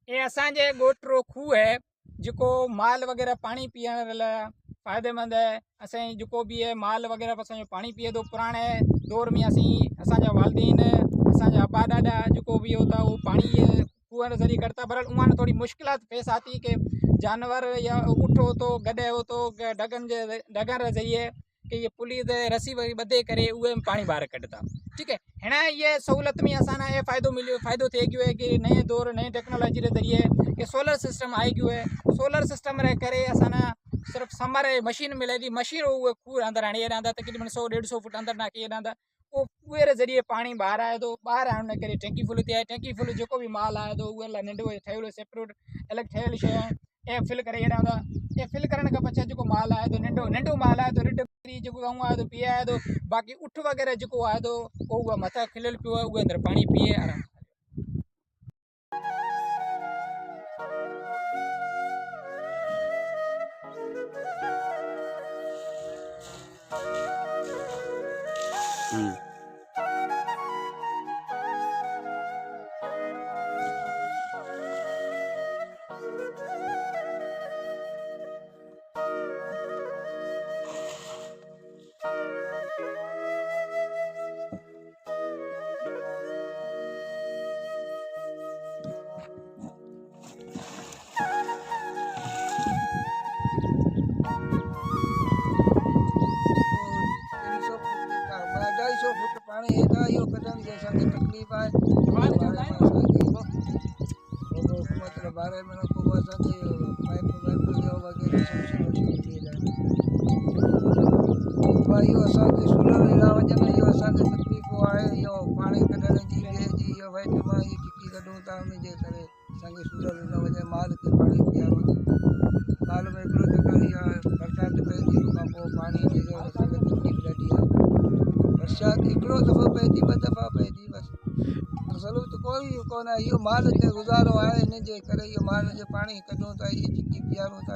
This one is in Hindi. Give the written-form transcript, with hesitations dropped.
ये असांजे ॻोठ रो खूह है जेको माल वग़ैरह पाणी पीअण लाइ फ़ाइदेमंद है। असांजी जेको बि है माल वग़ैरह असांजो पाणी पीए थो। पुराणे दौर में असांजा वालदीन असांजा अबा ॾाॾा जेको बि होता वो पाणी कुएं के ज़रिए करता। पर उन्हें थोड़ी मुश्किलात पेश आती कि जानवर या ऊँट हो तो गधे हो तो डगन के ज़रिए कि ये पुली ते रस्सी वही ॿधे करे उहे पाणी ॿाहिरि कढता। ठीक है, हिन ये सहूलत में असां ये फ़ायदो थे गयो है कि नए दौर नई टेक्नोलॉजी के ज़रिए ये सोलर सिस्टम आई गयो है। सोलर सिस्टम रे करे असां सिर्फ समर मशीन मिले थी। मशीन उहे खूह अंदर हणी हेॾांदा तक़रीबन 100-150 फुट अंदर नाखी हेॾांदा वो कुएं रे ज़रिए पानी बाहर आए तो बाहर आने करे टैंकी फुल थी आहे। टैंकी फुल जो भी माल आए तो उहे लाइ नंढो ठहियल सेपरेट अलग ठहियल शइ ऐं फिल करे हेॾांदा। ऐं फिल करण खां पछां जेको माल आए तो नंढो माल आए तो रिड जेको गांव आए तो पीए आए तो बाक़ी उठ वग़ैरह जेको आए तो उहा मथा खिलियल पियो आहे उहे अंदर पानी पीए आराम। पानी हेॾा इहो कढण जी असांखे तकलीफ़ आहे। हुकूमत बारे में को असांखे पाइप वाइप इहो वग़ैरह सभु थी इहो असांखे सोलर हेॾा वञनि इहो असांखे तकलीफ़ आहे। इहो पाणी कढण जी इहो भई मां इहो चिकी कढूं था उनजे करे असांखे सोलर न वञे माल खे पाणी पीआरो। साल में हिकिड़ो चकर इहा बरसाति पवंदी उन खां पोइ पाणी जे करे असांखे तकलीफ़ ॾाढी आहे। बरसाति हिकिड़ो दफ़ो पए थी 2 दफ़ा पए थी बसि ज़रूरत कोई कोन आहे। इहो माल ते गुज़ारो आहे इन जे करे इहो माल जो पाणी कढूं था इहे चिकी पीआरूं था।